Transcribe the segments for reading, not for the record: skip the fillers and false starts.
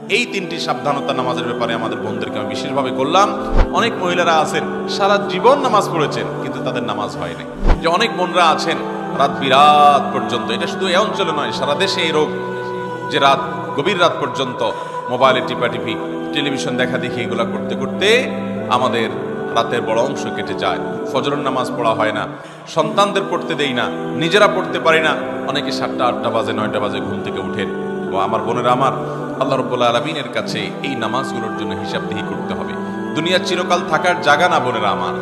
এই তিনটি সাবধানতা নামাজের ব্যাপারে আমাদের বোনদেরকে আমি বিশেষভাবে করলাম। অনেক মহিলারা আছেন সারা জীবন নামাজ পড়েছেন কিন্তু তাদের নামাজ হয় নাই। যে অনেক বোনরা আছেন রাত বিরাত পর্যন্ত, এটা শুধু এই অঞ্চলে নয়, সারা দেশে এই রোগ, যে রাত গভীর রাত পর্যন্ত মোবাইলে টিপাটিপি, টেলিভিশন দেখা দেখি, এগুলা করতে করতে আমাদের রাতের বড় অংশ কেটে যায়। ফজরের নামাজ পড়া হয় না, সন্তানদের পড়তে দেই না, নিজেরা পড়তে পারি না। অনেকে 7টা 8টা বাজে 9টা বাজে ঘুম থেকে উঠেন। ও আমার বোনেরা আমার, আল্লাহ রাব্বুল আলামিনের কাছে এই নামাজগুলোর জন্য হিসাবদিহি করতে হবে। দুনিয়া চিরকাল থাকার জায়গা না বোনেরা আমার।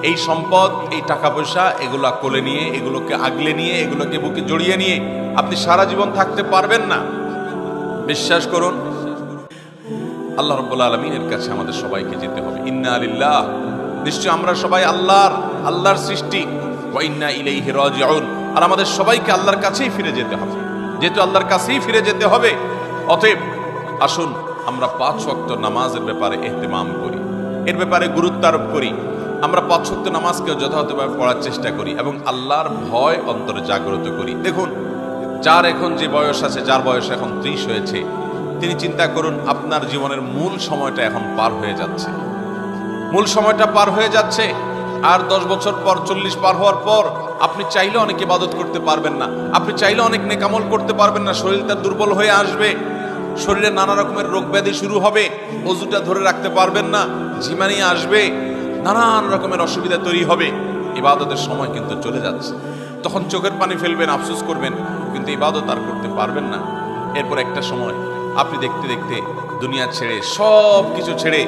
এই সম্পদ, এই টাকা পয়সা, এগুলা কোলে নিয়ে, এগুলোকে আগলে নিয়ে, এগুলোকে বুকে জড়িয়ে নিয়ে আপনি সারা জীবন থাকতে পারবেন না। বিশ্বাস করুন, আল্লাহ রাব্বুল আলামিনের কাছে আমাদের সবাইকে যেতে হবে। ইন্না লিল্লাহ, নিশ্চয় আমরা সবাই আল্লাহর সৃষ্টি, ওয়া ইন্না ইলাইহি রাজিউন, আর আমাদের সবাইকে আল্লাহর কাছেই ফিরে যেতে হবে। যেহেতু আল্লাহর কাছেই ফিরে যেতে হবে, অতএব আসুন আমরা 5 ওয়াক্ত নামাজের ব্যাপারে ইহতিমাম করি, এর ব্যাপারে গুরুত্ব আরোপ করি। আমরা 5 ওয়াক্ত নামাজকে যথাযথভাবে পড়ার চেষ্টা করি এবং আল্লাহর ভয় অন্তরে জাগ্রত করি। দেখুন, যার এখন যে বয়স আছে, যার বয়স এখন 30 হয়েছে, তিনি চিন্তা করুন আপনার জীবনের মূল সময়টা এখন পার হয়ে যাচ্ছে। মূল সময়টা পার হয়ে যাচ্ছে, আর 10 বছর পর, 40 পার হওয়ার পর আপনি চাইলে অনেক ইবাদত করতে পারবেন না, আপনি চাইলে অনেক নেকামল করতে পারবেন না। শরীরটা দুর্বল হয়ে আসবে, শরীরে নানা রকমের রোগ ব্যাধি শুরু হবে, ওজুটা ধরে রাখতে পারবেন না, ঝিমানি আসবে, নানান রকমের অসুবিধা তৈরি হবে। ইবাদতের সময় কিন্তু চলে যাচ্ছে। তখন চোখের পানি ফেলবেন, আফসোস করবেন, কিন্তু ইবাদত আর করতে পারবেন না। এরপর একটা সময় আপনি দেখতে দেখতে দুনিয়া ছেড়ে, সব কিছু ছেড়ে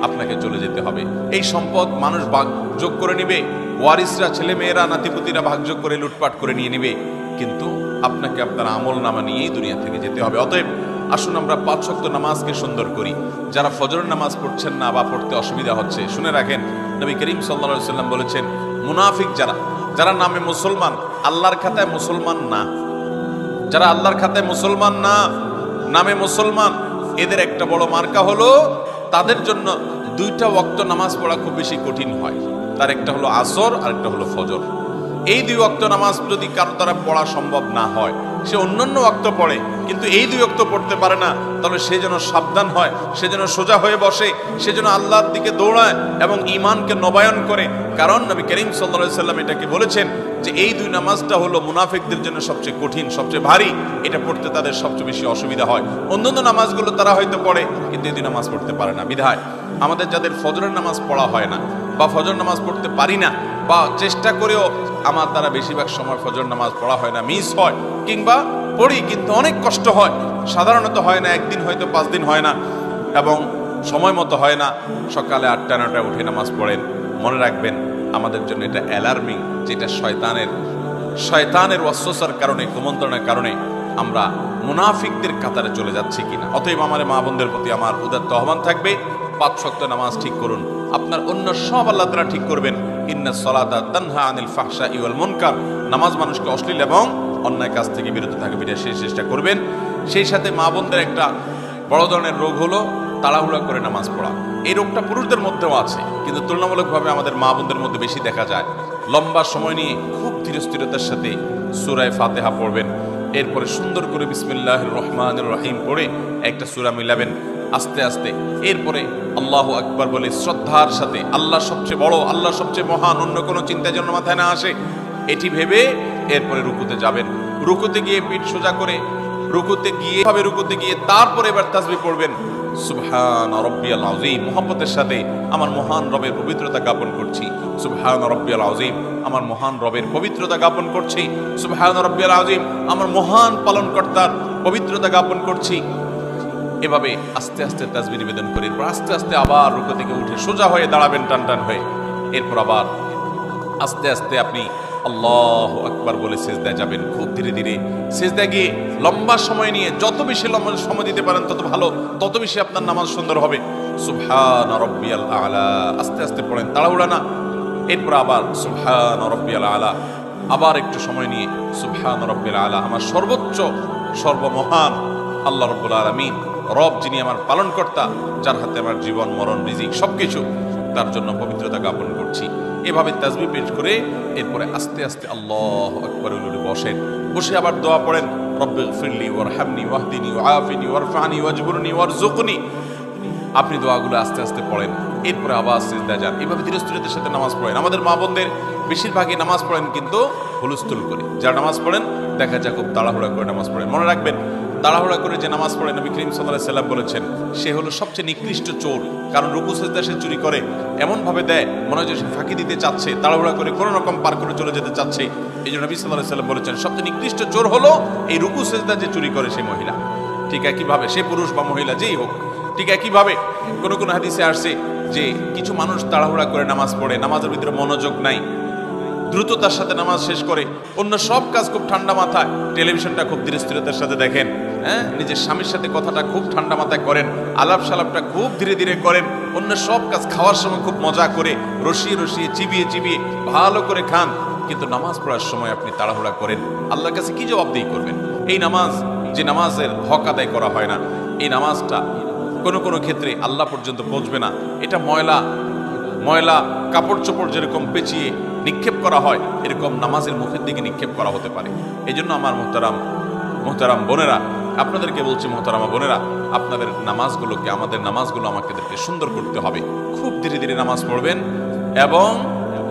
আপনাকে চলে যেতে হবে। এই সম্পদ মানুষ ভাগযোগ করে নিবে, ওয়ারিসরা, ছেলে মেয়েরা, নাতিপুতিরা ভাগযোগ করে লুটপাট করে নিয়ে নিবে, কিন্তু আপনাকে আপনার আমল নামা নিয়েই দুনিয়া থেকে যেতে হবে। অতএব আসুন আমরা 5 ওয়াক্ত নামাজকে সুন্দর করি। যারা ফজরের নামাজ পড়ছেন না বা পড়তে অসুবিধা হচ্ছে, শুনে রাখেন, নবী করিম সাল্লাল্লাহু আলাইহি ওয়াসাল্লাম বলেছেন, মুনাফিক যারা নামে মুসলমান, আল্লাহর খাতায় মুসলমান না, যারা আল্লাহর খাতায় মুসলমান না, নামে মুসলমান, এদের একটা বড় মার্কা হলো তাদের জন্য 2টা ওয়াক্ত নামাজ পড়া খুব বেশি কঠিন হয়। তার একটা হলো আসর আর একটা হলো ফজর। এই 2 ওয়াক্ত নামাজ যদি কারো দ্বারা পড়া সম্ভব না হয়, সে অন্যান্য ওয়াক্ত পড়ে কিন্তু এই 2 ওয়াক্ত পড়তে পারে না, তাহলে সে যেন সাবধান হয়, সে যেন সোজা হয়ে বসে, সে যেন আল্লাহর দিকে দৌড়ায় এবং ঈমানকে নবায়ন করে। কারণ নবী করিম সাল্লাল্লাহু আলাইহি ওয়াসাল্লাম এটাকে বলেছেন যে এই 2 নামাজটা হলো মুনাফিকদের জন্য সবচেয়ে কঠিন, সবচেয়ে ভারী, এটা পড়তে তাদের সবচেয়ে বেশি অসুবিধা হয়। অন্যান্য নামাজগুলো তারা হয়তো পড়ে কিন্তু এই 2 নামাজ পড়তে পারে না। বিধায় আমাদের যাদের ফজরের নামাজ পড়া হয় না বা ফজর নামাজ পড়তে পারি না, বা চেষ্টা করেও আমার দ্বারা বেশিরভাগ সময় ফজর নামাজ পড়া হয় না, মিস হয়, কিংবা পড়ি কিন্তু অনেক কষ্ট হয়, সাধারণত হয় না, একদিন হয়তো 5 দিন হয় না এবং সময় মতো হয় না, সকালে 8টা 9টায় উঠে নামাজ পড়েন, মনে রাখবেন আমাদের জন্য এটা অ্যালার্মিং, যেটা শয়তানের ওয়াসওয়াসার কারণে, কুমন্ত্রণার কারণে আমরা মুনাফিকদের কাতারে চলে যাচ্ছি কিনা। অতএব আমার মা বোনদের প্রতি আমার উদাত্ত আহ্বান থাকবে, 5 ওয়াক্ত নামাজ ঠিক করুন, আপনার অন্য সব আল্লাহ তাআলা ঠিক করবেন। ইন্নাস সালাতা তানহা আনিল ফাহশাই ওয়াল মুনকার, নামাজ মানুষকে অশ্লীল এবং অন্যায় কাজ থেকে বিরত থাকবে, এটা সেই চেষ্টা করবেন। সেই সাথে মা বোনদের একটা বড় ধরনের রোগ হলো তাড়াহুড়া করে নামাজ পড়া। এই রোগটা পুরুষদের মধ্যেও আছে, কিন্তু তুলনামূলকভাবে আমাদের মা বোনদের মধ্যে বেশি দেখা যায়। লম্বা সময় নিয়ে খুব ধীরস্থিরতার সাথে সূরা ফাতিহা পড়বেন, এরপরে সুন্দর করে বিসমিল্লাহির রহমানির রহিম পড়ে একটা সূরা মিলাবেন আস্তে আস্তে, এরপরে আল্লাহু আকবার বলে শ্রদ্ধার সাথে, আল্লাহ সবচেয়ে বড়, আল্লাহ সবচেয়ে মহান, অন্য কোনো চিন্তা যেন মাথায় না আসে, এটি ভেবে এরপরে রুকুতে যাবেন। রুকুতে গিয়ে পিঠ সোজা করে রুকুতে গিয়ে তারপরে এবার তাসবিহ পড়বেন, সুবহান রাব্বিয়াল আযীম, মুহাব্বতের সাথে আমার মহান রবের পবিত্রতা জ্ঞাপন করছি, সুবহান রাব্বিয়াল আযীম, আমার মহান রবের পবিত্রতা জ্ঞাপন করছি, সুবহান রাব্বিয়াল আযীম, আমার মহান পালনকর্তার পবিত্রতা জ্ঞাপন করছি। এভাবে আস্তে আস্তে তাসবিহ নিবেদন করে এরপর আস্তে আস্তে আবার রুকু থেকে উঠে সোজা হয়ে দাঁড়াবেন টান হয়ে, এরপর আবার আস্তে আস্তে আপনি আল্লাহু আকবার বলে সিজদায় যাবেন। খুব ধীরে ধীরে সিজদায় গিয়ে লম্বা সময় নিয়ে, যত বেশি লম্বা সময় দিতে পারেন তত ভালো, তত বেশি আপনার নামাজ সুন্দর হবে। সুবহান রাব্বিয়াল আলা, আস্তে আস্তে পড়েন, তাড়াহুড়া না। এরপর আবার সুবহান রাব্বিয়াল আলা, আবার একটু সময় নিয়ে সুবহান রাব্বিয়াল আলা, আমার সর্বোচ্চ সর্বমহান আল্লাহ রাব্বুল আলামিন, রব যিনি আমার পালনকর্তা, যার হাতে আমার জীবন মরণ রিজিক সবকিছু, তার জন্য পবিত্রতা জ্ঞাপন করছি। এভাবে তাসবিহ পেশ করে এরপরে আস্তে আস্তে আল্লাহু আকবার বলে বসেন, বসে আবার দোয়া পড়েন, রব্বিগফিরলি ওয়ারহামনি ওয়াহদিনি ওয়াআফিনি ওয়ারফানি ওয়াজবুরনি ওয়ারযুকনি। আপনি দোয়াগুলো আস্তে আস্তে পড়েন, এরপরে আবার সিজদা যান, এভাবে ধীরস্থিরতার সাথে নামাজ পড়েন। আমাদের মা বোনদের বেশিরভাগই নামাজ পড়েন কিন্তু হুলস্থুল করে। যারা নামাজ পড়েন দেখা যায় খুব তাড়াহুড়া করে নামাজ পড়েন। মনে রাখবেন, তাড়াহুড়া করে যে নামাজ পড়ে নবী করিম সাল্লাল্লাহু আলাইহি সাল্লাম বলেছেন সে হলো সবচেয়ে নিকৃষ্ট চোর। কারণ রুকু সিজদা সে চুরি করে, এমন ভাবে দেয় মনে হয় যে সে ফাঁকি দিতে চাচ্ছে, তাড়াহুড়া করে কোনো রকম পার করে চলে যেতে চাচ্ছে। এই জন্য নবী সাল্লাল্লাহু আলাইহি সাল্লাম বলেছেন সবচেয়ে নিকৃষ্ট চোর হলো এই রুকু সিজদা যে চুরি করে সেই মহিলা। ঠিক একইভাবে সে পুরুষ বা মহিলা যেই হোক, ঠিক একইভাবে কোনো কোনো হাদিসে আসছে যে কিছু মানুষ তাড়াহুড়া করে নামাজ পড়ে, নামাজের ভিতরে মনোযোগ নাই, দ্রুততার সাথে নামাজ শেষ করে, অন্য সব কাজ খুব ঠান্ডা মাথায়, টেলিভিশনটা খুব ধীরস্থিরতার সাথে দেখেন, হ্যাঁ, নিজের স্বামীর সাথে কথাটা খুব ঠান্ডা মাথায় করেন, আলাপ সালাপটা খুব ধীরে ধীরে করেন, অন্য সব কাজ খাওয়ার সময় খুব মজা করে রসিয়ে রসিয়ে চিবিয়ে চিবিয়ে ভালো করে খান, কিন্তু নামাজ পড়ার সময় আপনি তাড়াহুড়া করেন, আল্লাহর কাছে কি জবাবদিহি করবেন? এই নামাজ যে নামাজের হক আদায় করা হয় না, এই নামাজটা কোনো কোনো ক্ষেত্রে আল্লাহ পর্যন্ত পৌঁছবে না। এটা ময়লা ময়লা কাপড় চোপড় যেরকম পেঁচিয়ে নিক্ষেপ করা হয়, এরকম নামাজের মুখের দিকে নিক্ষেপ করা হতে পারে। এই জন্য আমার মোহতারাম বোনেরা, আপনাদেরকে বলছি, মোহতারামা বোনেরা, আপনাদের নামাজগুলোকে, আমাদের নামাজগুলো আমাদেরকে সুন্দর করতে হবে। খুব ধীরে ধীরে নামাজ পড়বেন এবং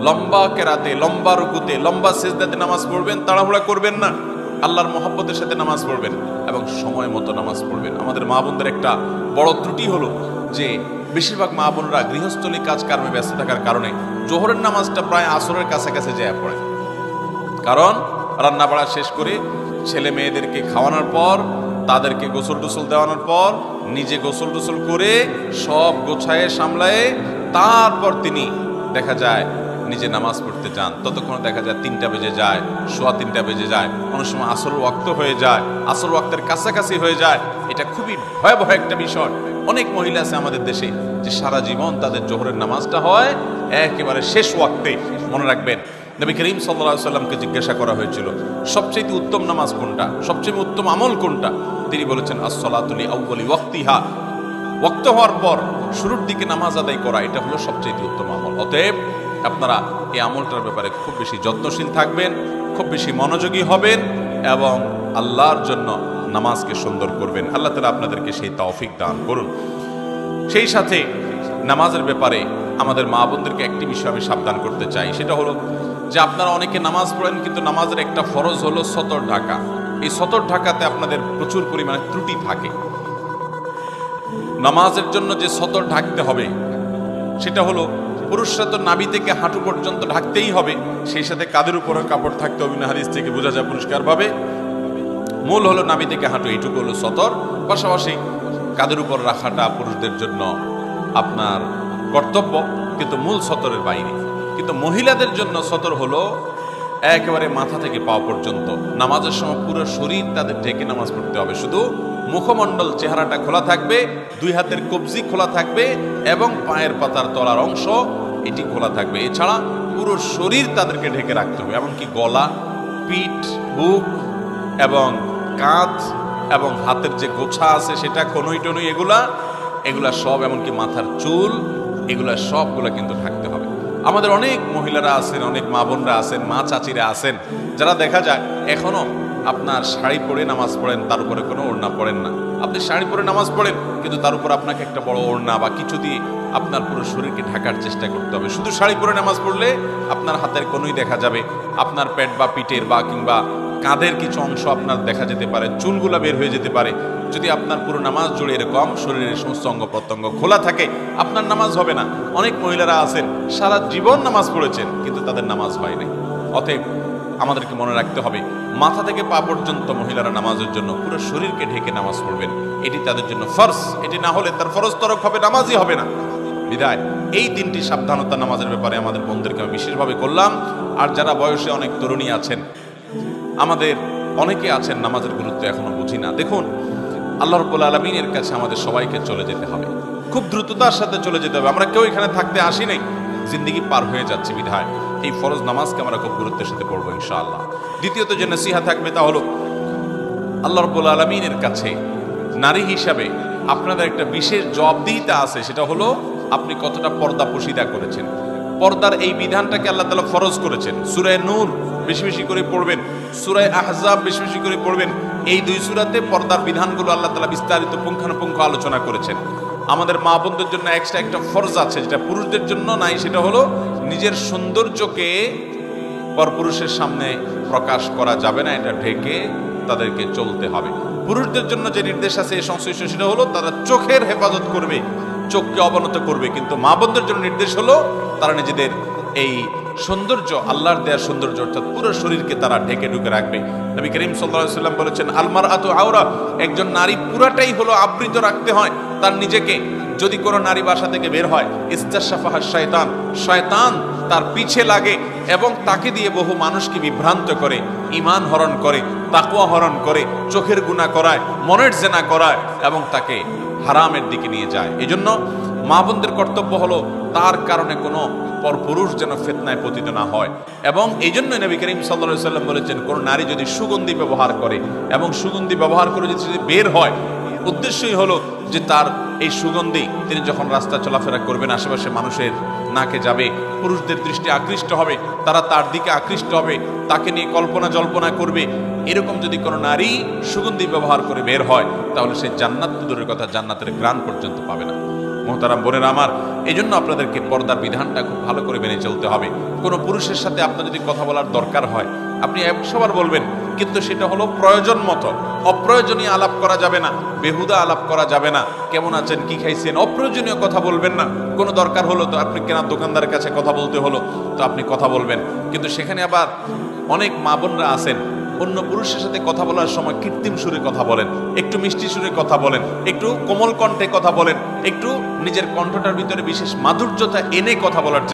লম্বা কেরাতে, লম্বা রুকুতে, লম্বা সিজদাতে নামাজ পড়বেন, তাড়াহুড়া করবেন না। আল্লাহর মহব্বতের সাথে নামাজ পড়বেন এবং সময় মতো নামাজ পড়বেন। আমাদের মা বোনদের একটা বড় ত্রুটি হলো যে বেশিরভাগ মা বোনরা গৃহস্থলী কাজ কর্মে ব্যস্ত থাকার কারণে জোহরের নামাজটা প্রায় আসরের কাছাকাছি যেয়ে পড়ে। কারণ রান্না বাড়া শেষ করে ছেলে মেয়েদেরকে খাওয়ানোর পর, তাদেরকে গোসল টোসল দেওয়ানোর পর, নিজে গোসল টোসল করে সব গোছায়ে সামলায়ে তারপর তিনি দেখা যায় নিজে নামাজ পড়তে যান। ততক্ষণ দেখা যায় 3টা বেজে যায়, সোয়া 3টা বেজে যায়, অনেক সময় আসর ওয়াক্ত হয়ে যায়, আসর ওয়াক্তের কাছাকাছি হয়ে যায়। এটা খুবই ভয়াবহ একটা বিষয়। অনেক মহিলা আছে আমাদের দেশে যে সারা জীবন তাদের জোহরের নামাজটা হয় একেবারে শেষ ওয়াক্তে। মনে রাখবেন, নবী করিম সাল্লাল্লাহু আলাইহি সাল্লামকে জিজ্ঞাসা করা হয়েছিল সবচেয়ে উত্তম নামাজ কোনটা, সবচেয়ে উত্তম আমল কোনটা? তিনি বলেছেন আস-সালাতু লি আউয়ালি ওয়াক্তিহা, ওয়াক্ত হওয়ার পর শুরুর দিকে নামাজ আদায় করা, এটা হলো সবচেয়ে উত্তম আমল। অতএব আপনারা এই আমলটার ব্যাপারে খুব বেশি যত্নশীল থাকবেন, খুব বেশি মনোযোগী হবেন এবং আল্লাহর জন্য নামাজকে সুন্দর করবেন। আল্লাহ তাআলা আপনাদেরকে সেই তৌফিক দান করুন। সেই সাথে নামাজের ব্যাপারে আমাদের মা বোনদেরকে একটি বিষয় আমি সাবধান করতে চাই, সেটা হলো যে আপনারা অনেকে নামাজ পড়েন কিন্তু নামাজের একটা ফরজ হলো সতর ঢাকা। এই সতর ঢাকাতে আপনাদের প্রচুর পরিমাণে ত্রুটি থাকে। নামাজের জন্য যে সতর ঢাকতে হবে সেটা হলো পুরুষরা তো নাভি থেকে হাঁটু পর্যন্ত ঢাকতেই হবে, সেই সাথে কাঁধের উপরে কাপড় থাকতে হবে। হাদিস থেকে বোঝা যায় পরিষ্কারভাবে মূল হলো নাভি থেকে হাঁটু, এইটুকু হলো সতর। পাশাপাশি কাঁধের উপর রাখাটা পুরুষদের জন্য আপনার কর্তব্য, কিন্তু মূল সতরের বাইরে। কিন্তু মহিলাদের জন্য সতর হলো একেবারে মাথা থেকে পা পর্যন্ত। নামাজের সময় পুরো শরীর তাদের ঢেকে নামাজ পড়তে হবে, শুধু মুখমণ্ডল চেহারাটা খোলা থাকবে, 2 হাতের কবজি খোলা থাকবে এবং পায়ের পাতার তলার অংশ এটি খোলা থাকবে। এছাড়া পুরো শরীর তাদেরকে ঢেকে রাখতে হবে, এমনকি গলা, পিঠ, বুক এবং কাঁধ এবং হাতের যে গোছা আছে সেটা, কনুই টনুই, এগুলা সব, এমনকি মাথার চুল, এগুলা সবগুলা কিন্তু ঢাকতে হবে। আমাদের অনেক মহিলারা আছেন, অনেক মা বোনরা আছেন, মা চাচিরা আছেন, যারা দেখা যায় এখনো আপনার শাড়ি পরে নামাজ পড়েন, তার উপরে কোনো ওড়না পড়েন না। আপনি শাড়ি পরে নামাজ পড়েন কিন্তু তার উপর আপনাকে একটা বড় ওড়না বা কিছু দিয়ে আপনার পুরো শরীরকে ঢাকার চেষ্টা করতে হবে। শুধু শাড়ি পরে নামাজ পড়লে আপনার হাতের কোনোই দেখা যাবে, আপনার পেট বা পিঠের বা কিংবা কাঁধের কিছু অংশ আপনার দেখা যেতে পারে, চুলগুলা বের হয়ে যেতে পারে। যদি আপনার পুরো নামাজ জুড়ে এরকম শরীরের সমস্ত অঙ্গ প্রত্যঙ্গ খোলা থাকে, আপনার নামাজ হবে না। অনেক মহিলারা আছেন সারা জীবন নামাজ পড়েছেন কিন্তু তাদের নামাজ হয় নাই। অতএব আমাদেরকে মনে রাখতে হবে, মাথা থেকে পা পর্যন্ত মহিলারা নামাজের জন্য পুরো শরীরকে ঢেকে নামাজ পড়বেন, এটি তাদের জন্য ফরজ। এটি না হলে তার ফরজ তরক হবে, নামাজই হবে না। বিদায় এই 3টি সাবধানতা নামাজের ব্যাপারে আমাদের বোনদেরকে আমি বিশেষভাবে করলাম। আর যারা বয়সে অনেক তরুণী আছেন, আমাদের অনেকে আছেন নামাজের গুরুত্ব এখনো বুঝি না। দেখুন, আল্লাহ রাব্বুল আলামিনের কাছে আমাদের সবাইকে চলে যেতে হবে, খুব দ্রুততার সাথে চলে যেতে হবে। আমরা কেউ এখানে থাকতে আসি নাই, জিন্দেগি পার হয়ে যাচ্ছে। বিধায় এই ফরজ নামাজকে আমরা খুব গুরুত্বের সাথে পড়বো ইনশাআল্লাহ। দ্বিতীয়ত যে নসিহা থাকবে তা হলো, আল্লাহ রাব্বুল আলামিনের কাছে নারী হিসাবে আপনাদের একটা বিশেষ জবাবদিহিতা আছে, সেটা হলো আপনি কতটা পর্দা পশিদা করেছেন। পর্দার এই বিধানটাকে আল্লাহ তাআলা ফরজ করেছেন। সূরা নূর বেশি বেশি করে পড়বেন, সূরা আহজাব বেশি বেশি করে পড়বেন, এই 2 সূরাতে পর্দার বিধানগুলো আল্লাহ তাআলা বিস্তারিত পুঙ্খানুপুঙ্খ আলোচনা করেছেন। আমাদের মা বোনদের জন্য এক্সট্রা একটা ফরজ আছে, যেটা পুরুষদের জন্য নাই, সেটা হলো নিজের সৌন্দর্যকে পরপুরুষের সামনে প্রকাশ করা যাবে না, এটা ঢেকে তাদেরকে চলতে হবে। পুরুষদের জন্য যে নির্দেশ আছে এই সংশ্লিষ্ট, সেটা হলো তারা চোখের হেফাজত করবে, চোখকে অবনত করবে। কিন্তু মা বোনদের জন্য নির্দেশ হলো তারা নিজেদের এই সৌন্দর্য, আল্লাহর দেয়া সৌন্দর্য অর্থাৎ পুরো শরীরকে তারা ঢেকে ঢুকে রাখবে। নবী করিম সাল্লাল্লাহু আলাইহি ওয়াসাল্লাম বলেছেন, আল মারআতু আওরা, একজন নারী পুরাটাই হলো আবৃত রাখতে হয় তার নিজেকে। যদি কোনো নারী বাসা থেকে বের হয়, ইস্তাশাফাহা শয়তান, শয়তান তার পিছে লাগে এবং তাকে দিয়ে বহু মানুষকে বিভ্রান্ত করে, ঈমান হরণ করে, তাকওয়া হরণ করে, চোখের গুনাহ করায়, মনের জেনা করায় এবং তাকে হারামের দিকে নিয়ে যায়। এজন্য মা বোনদের কর্তব্য হলো তার কারণে কোনো পরপুরুষ যেন ফিতনায় পতিত না হয়। এবং এই জন্যই নবী করিম সাল্লাল্লাহু আলাইহি ওয়াসাল্লাম বলেছেন, কোন নারী যদি সুগন্ধি ব্যবহার করে এবং সুগন্ধি ব্যবহার করে যদি বের হয়, উদ্দেশ্যই হলো যে তার এই সুগন্ধি তিনি যখন রাস্তা চলাফেরা করবেন, আশেপাশে মানুষের নাকে যাবে, পুরুষদের দৃষ্টি আকৃষ্ট হবে, তারা তার দিকে আকৃষ্ট হবে, তাকে নিয়ে কল্পনা জল্পনা করবে। এরকম যদি কোনো নারী সুগন্ধি ব্যবহার করে বের হয়, তাহলে সে জান্নাত তো দূরের কথা, জান্নাতের ঘ্রাণ পর্যন্ত পাবে না। মোহতারাম বোনেরা আমার, এই জন্য আপনাদেরকে পর্দার বিধানটা খুব ভালো করে মেনে চলতে হবে। কোনো পুরুষের সাথে আপনার যদি কথা বলার দরকার হয়, আপনি 100 বার বলবেন, কিন্তু সেটা হলো প্রয়োজন মতো। অপ্রয়োজনীয় আলাপ করা যাবে না, বেহুদা আলাপ করা যাবে না, কেমন আছেন, কি খাইছেন, অপ্রয়োজনীয় কথা বলবেন না। কোনো দরকার হলো তো আপনি কেনার দোকানদারের কাছে কথা বলতে হলো তো আপনি কথা বলবেন, কিন্তু সেখানে আবার অনেক মা বোনরা আছেন অন্য পুরুষের সাথে কথা বলার সময় কৃত্রিম সুরে কথা বলেন, একটু মিষ্টি সুরে কথা বলেন, একটু কোমল কণ্ঠে কথা বলেন, একটু নিজের কণ্ঠটার ভিতরে বিশেষ মাধুর্যতা এনে কথা বলার